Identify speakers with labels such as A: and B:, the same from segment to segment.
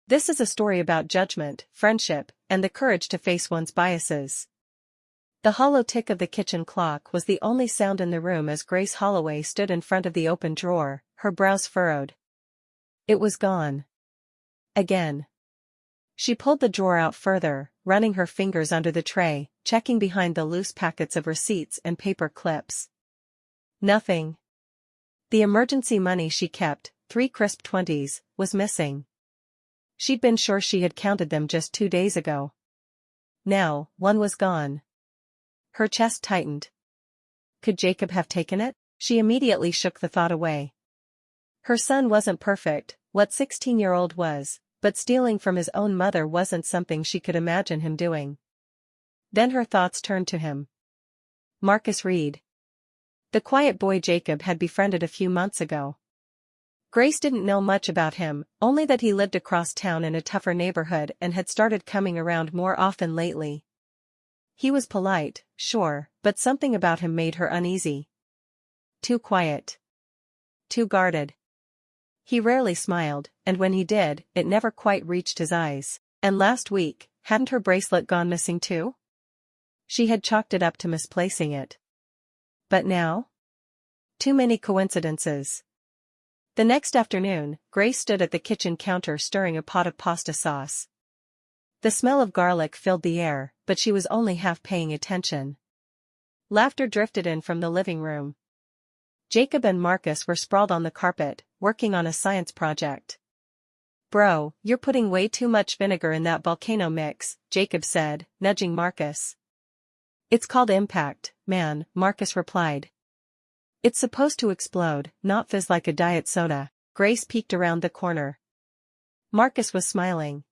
A: This is a story about judgment, friendship, and the courage to face one's biases. The hollow tick of the kitchen clock was the only sound in the room as Grace Holloway stood in front of the open drawer, her brows furrowed. It was gone. Again. She pulled the drawer out further, running her fingers under the tray, checking behind the loose packets of receipts and paper clips. Nothing. The emergency money she kept, 3 crisp 20s, was missing. She'd been sure she had counted them just 2 days ago. Now, one was gone. Her chest tightened. Could Jacob have taken it? She immediately shook the thought away. Her son wasn't perfect, what 16-year-old was, but stealing from his own mother wasn't something she could imagine him doing. Then her thoughts turned to him. Marcus Reed. The quiet boy Jacob had befriended a few months ago. Grace didn't know much about him, only that he lived across town in a tougher neighborhood and had started coming around more often lately. He was polite, sure, but something about him made her uneasy. Too quiet. Too guarded. He rarely smiled, and when he did, it never quite reached his eyes. And last week, hadn't her bracelet gone missing too? She had chalked it up to misplacing it. But now? Too many coincidences. The next afternoon, Grace stood at the kitchen counter stirring a pot of pasta sauce. The smell of garlic filled the air, but she was only half paying attention. Laughter drifted in from the living room. Jacob and Marcus were sprawled on the carpet, working on a science project. "Bro, you're putting way too much vinegar in that volcano mix," Jacob said, nudging Marcus. "It's called impact, man," Marcus replied. "It's supposed to explode, not fizz like a diet soda." Grace peeked around the corner. Marcus was smiling.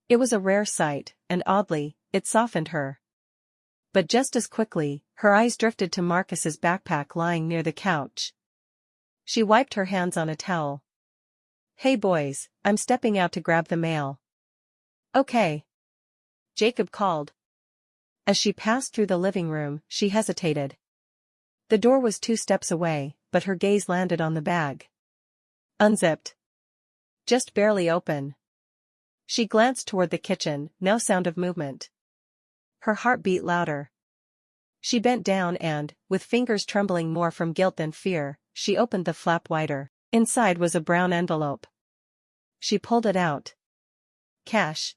A: It was a rare sight, and oddly, it softened her. But just as quickly, her eyes drifted to Marcus's backpack lying near the couch. She wiped her hands on a towel. "Hey boys, I'm stepping out to grab the mail." "Okay," Jacob called. As she passed through the living room, she hesitated. The door was 2 steps away, but her gaze landed on the bag. Unzipped. Just barely open. She glanced toward the kitchen, no sound of movement. Her heart beat louder. She bent down and, with fingers trembling more from guilt than fear, she opened the flap wider. Inside was a brown envelope. She pulled it out. Cash.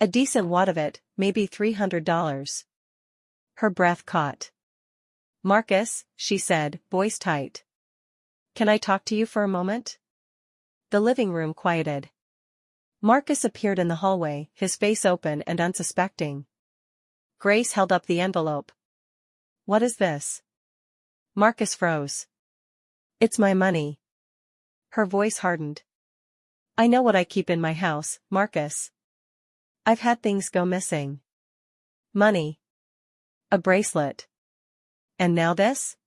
A: A decent wad of it, maybe $300. Her breath caught. "Marcus," she said, voice tight. "Can I talk to you for a moment?" The living room quieted. Marcus appeared in the hallway, his face open and unsuspecting. Grace held up the envelope. "What is this?" Marcus froze. "It's my money." Her voice hardened. "I know what I keep in my house, Marcus. I've had things go missing. Money. A bracelet. And now this?"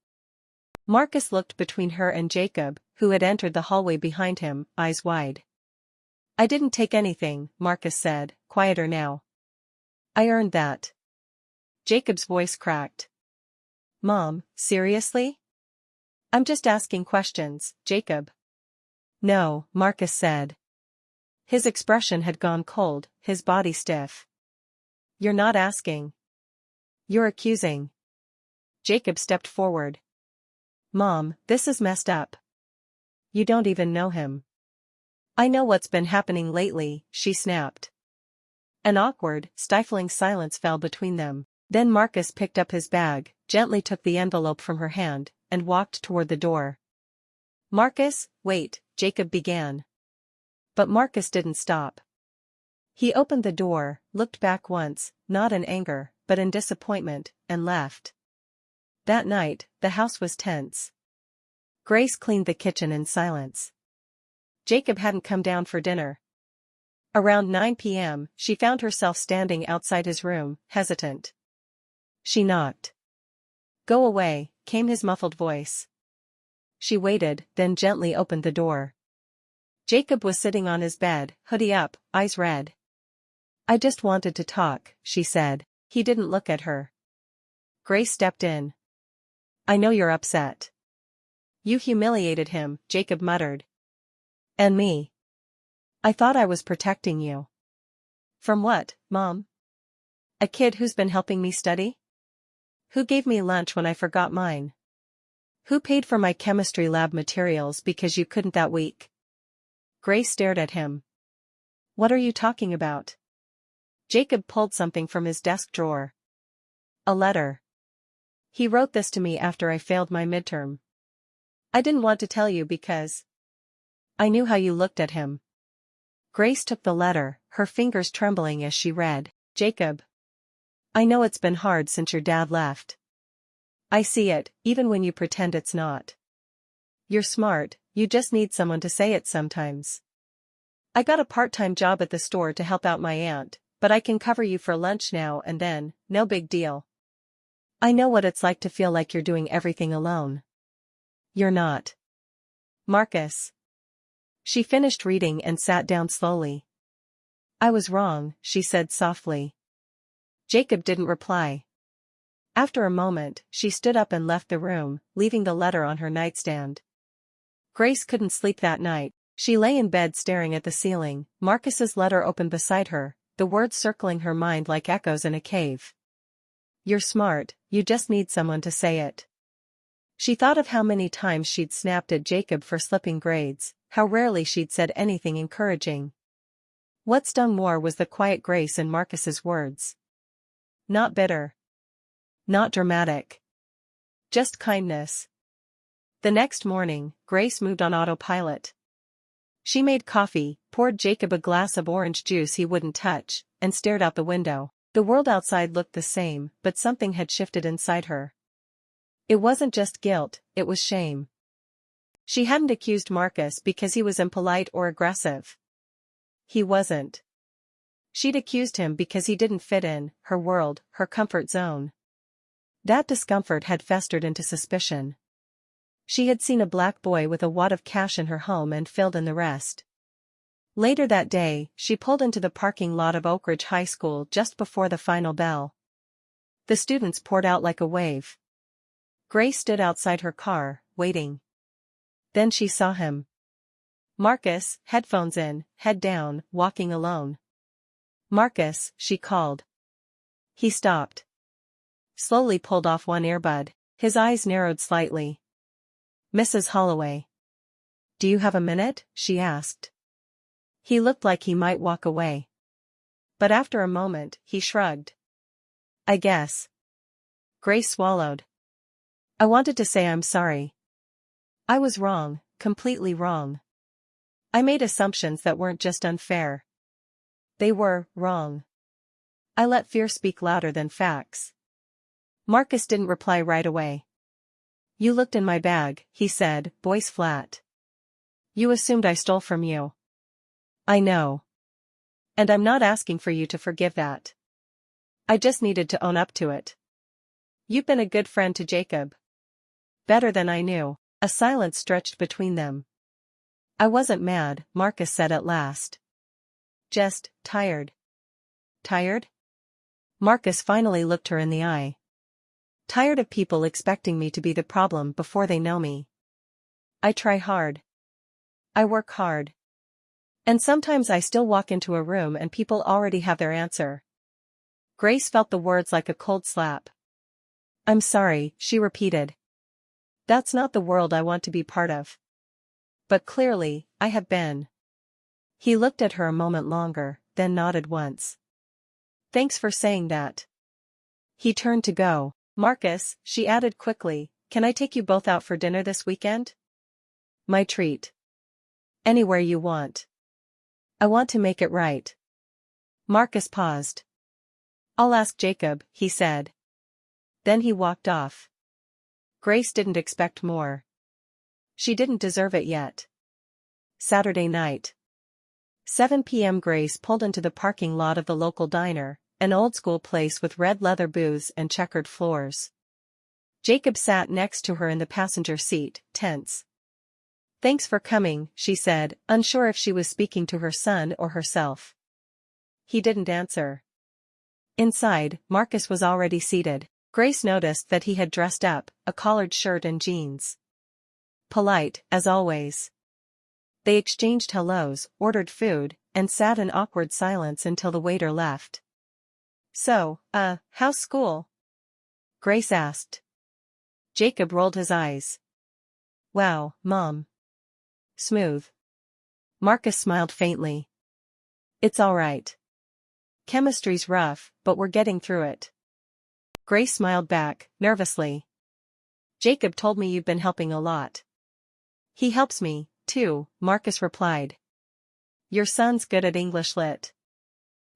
A: Marcus looked between her and Jacob, who had entered the hallway behind him, eyes wide. "I didn't take anything," Marcus said, quieter now. "I earned that." Jacob's voice cracked. "Mom, seriously?" "I'm just asking questions, Jacob." "No," Marcus said. His expression had gone cold, his body stiff. "You're not asking. You're accusing." Jacob stepped forward. "Mom, this is messed up. You don't even know him." "I know what's been happening lately," she snapped. An awkward, stifling silence fell between them. Then Marcus picked up his bag, gently took the envelope from her hand, and walked toward the door. "Marcus, wait," Jacob began. But Marcus didn't stop. He opened the door, looked back once, not in anger, but in disappointment, and left. That night, the house was tense. Grace cleaned the kitchen in silence. Jacob hadn't come down for dinner. Around 9 p.m., she found herself standing outside his room, hesitant. She knocked. "Go away," came his muffled voice. She waited, then gently opened the door. Jacob was sitting on his bed, hoodie up, eyes red. "I just wanted to talk," she said. He didn't look at her. Grace stepped in. "I know you're upset." "You humiliated him," Jacob muttered. "And me." I thought I was protecting you. From what, Mom? A kid who's been helping me study? Who gave me lunch when I forgot mine? Who paid for my chemistry lab materials because you couldn't that week? Grace stared at him. What are you talking about? Jacob pulled something from his desk drawer. A letter. He wrote this to me after I failed my midterm. I didn't want to tell you because I knew how you looked at him. Grace took the letter, her fingers trembling as she read. Jacob. I know it's been hard since your dad left. I see it, even when you pretend it's not. You're smart, you just need someone to say it sometimes. I got a part-time job at the store to help out my aunt, but I can cover you for lunch now and then, no big deal. I know what it's like to feel like you're doing everything alone. You're not. Marcus. She finished reading and sat down slowly. I was wrong, she said softly. Jacob didn't reply. After a moment, she stood up and left the room, leaving the letter on her nightstand. Grace couldn't sleep that night. She lay in bed staring at the ceiling, Marcus's letter open beside her, the words circling her mind like echoes in a cave. You're smart, you just need someone to say it. She thought of how many times she'd snapped at Jacob for slipping grades, how rarely she'd said anything encouraging. What stung more was the quiet grace in Marcus's words. Not bitter. Not dramatic. Just kindness. The next morning, Grace moved on autopilot. She made coffee, poured Jacob a glass of orange juice he wouldn't touch, and stared out the window. The world outside looked the same, but something had shifted inside her. It wasn't just guilt, it was shame. She hadn't accused Marcus because he was impolite or aggressive. He wasn't. She'd accused him because he didn't fit in, her world, her comfort zone. That discomfort had festered into suspicion. She had seen a black boy with a wad of cash in her home and filled in the rest. Later that day, she pulled into the parking lot of Oak Ridge High School just before the final bell. The students poured out like a wave. Grace stood outside her car, waiting. Then she saw him. Marcus, headphones in, head down, walking alone. Marcus, she called. He stopped. Slowly pulled off one earbud. His eyes narrowed slightly. Mrs. Holloway. Do you have a minute? She asked. He looked like he might walk away. But after a moment, he shrugged. I guess. Grace swallowed. I wanted to say I'm sorry. I was wrong, completely wrong. I made assumptions that weren't just unfair. They were wrong. I let fear speak louder than facts. Marcus didn't reply right away. You looked in my bag, he said, voice flat. You assumed I stole from you. I know. And I'm not asking for you to forgive that. I just needed to own up to it. You've been a good friend to Jacob. Better than I knew. A silence stretched between them. I wasn't mad, Marcus said at last. Just tired. Tired? Marcus finally looked her in the eye. Tired of people expecting me to be the problem before they know me. I try hard. I work hard. And sometimes I still walk into a room and people already have their answer. Grace felt the words like a cold slap. I'm sorry, she repeated. That's not the world I want to be part of. But clearly, I have been. He looked at her a moment longer, then nodded once. Thanks for saying that. He turned to go. Marcus, she added quickly, can I take you both out for dinner this weekend? My treat. Anywhere you want. I want to make it right. Marcus paused. I'll ask Jacob, he said. Then he walked off. Grace didn't expect more. She didn't deserve it yet. Saturday night. 7 p.m. Grace pulled into the parking lot of the local diner, an old-school place with red leather booths and checkered floors. Jacob sat next to her in the passenger seat, tense. Thanks for coming, she said, unsure if she was speaking to her son or herself. He didn't answer. Inside, Marcus was already seated. Grace noticed that he had dressed up, a collared shirt and jeans. Polite, as always. They exchanged hellos, ordered food, and sat in awkward silence until the waiter left. "So, how's school?" Grace asked. Jacob rolled his eyes. "Wow, Mom. Smooth." Marcus smiled faintly. "It's all right. Chemistry's rough, but we're getting through it." Grace smiled back, nervously. "Jacob told me you've been helping a lot." "He helps me, too," Marcus replied. "Your son's good at English Lit.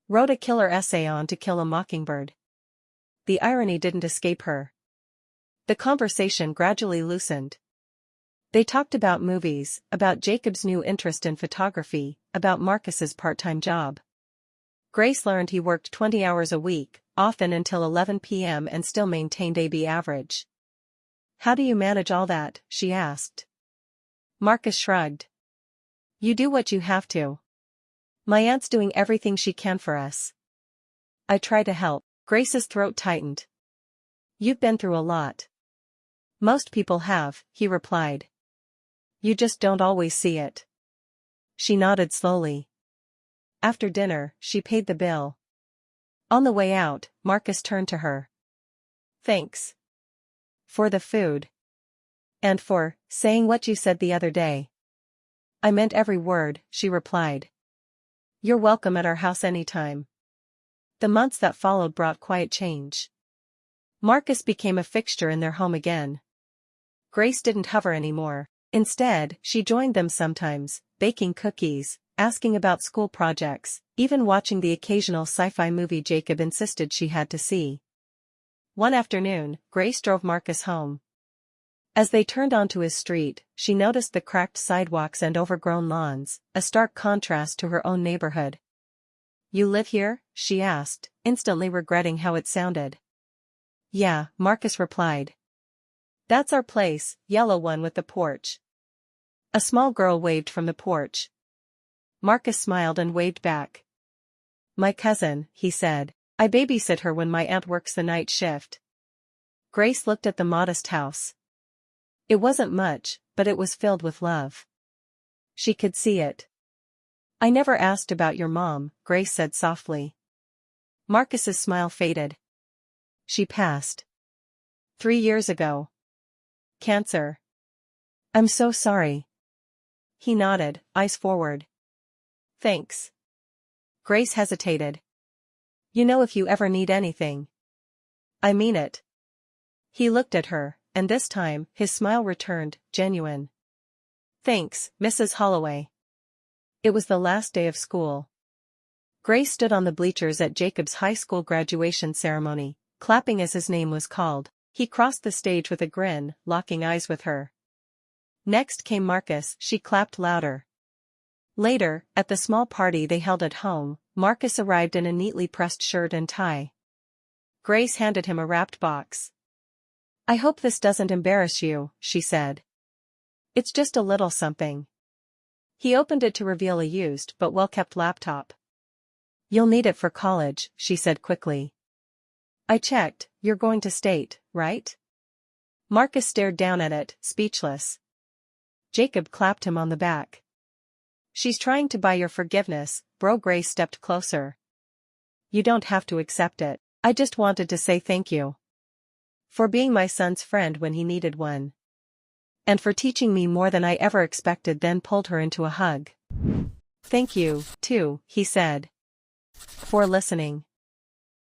A: Wrote a killer essay on To Kill a Mockingbird." The irony didn't escape her. The conversation gradually loosened. They talked about movies, about Jacob's new interest in photography, about Marcus's part-time job. Grace learned he worked 20 hours a week, often until 11 p.m. and still maintained AB average. "How do you manage all that?" she asked. Marcus shrugged. "You do what you have to. My aunt's doing everything she can for us. I try to help." Grace's throat tightened. "You've been through a lot." "Most people have," he replied. "You just don't always see it." She nodded slowly. After dinner, she paid the bill. On the way out, Marcus turned to her. "Thanks. For the food. And for saying what you said the other day." "I meant every word," she replied. "You're welcome at our house anytime." The months that followed brought quiet change. Marcus became a fixture in their home again. Grace didn't hover anymore. Instead, she joined them sometimes, baking cookies, asking about school projects, even watching the occasional sci-fi movie Jacob insisted she had to see. One afternoon, Grace drove Marcus home. As they turned onto his street, she noticed the cracked sidewalks and overgrown lawns, a stark contrast to her own neighborhood. "You live here?" she asked, instantly regretting how it sounded. "Yeah," Marcus replied. "That's our place, yellow one with the porch." A small girl waved from the porch. Marcus smiled and waved back. "My cousin," he said. "I babysit her when my aunt works the night shift." Grace looked at the modest house. It wasn't much, but it was filled with love. She could see it. "I never asked about your mom," Grace said softly. Marcus's smile faded. "She passed 3 years ago. Cancer." "I'm so sorry." He nodded, eyes forward. "Thanks." Grace hesitated. "You know, if you ever need anything." "I mean it." He looked at her, and this time, his smile returned, genuine. "Thanks, Mrs. Holloway." It was the last day of school. Grace stood on the bleachers at Jacob's high school graduation ceremony, clapping as his name was called. He crossed the stage with a grin, locking eyes with her. Next came Marcus, she clapped louder. Later, at the small party they held at home, Marcus arrived in a neatly pressed shirt and tie. Grace handed him a wrapped box. "I hope this doesn't embarrass you," she said. "It's just a little something." He opened it to reveal a used but well-kept laptop. "You'll need it for college," she said quickly. "I checked, you're going to state, right?" Marcus stared down at it, speechless. Jacob clapped him on the back. "She's trying to buy your forgiveness," bro. Grace stepped closer. "You don't have to accept it. I just wanted to say thank you. For being my son's friend when he needed one. And for teaching me more than I ever expected." Then pulled her into a hug. "Thank you, too," he said. "For listening."